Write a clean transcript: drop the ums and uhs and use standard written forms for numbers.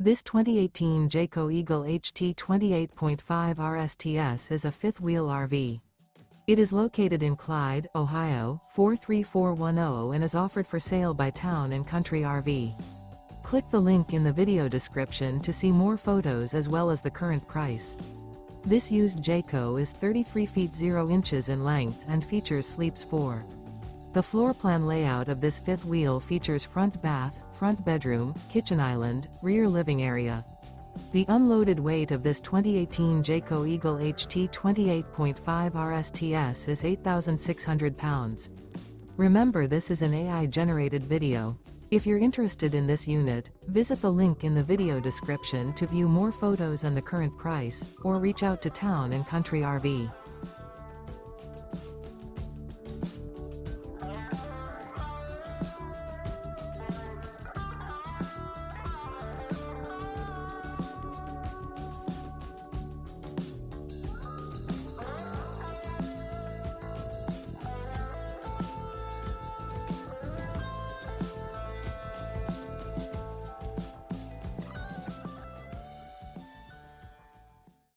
This 2018 Jayco Eagle HT 28.5 RSTS is a fifth-wheel RV. It is located in Clyde, Ohio, 43410 and is offered for sale by Town & Country RV. Click the link in the video description to see more photos as well as the current price. This used Jayco is 33 feet 0 inches in length and features sleeps 4. The floor plan layout of this fifth wheel features front bath, front bedroom, kitchen island, rear living area. The unloaded weight of this 2018 Jayco Eagle HT 28.5 RSTS is 8,600 pounds. Remember, this is an AI-generated video. If you're interested in this unit, visit the link in the video description to view more photos and the current price, or reach out to Town & Country RV.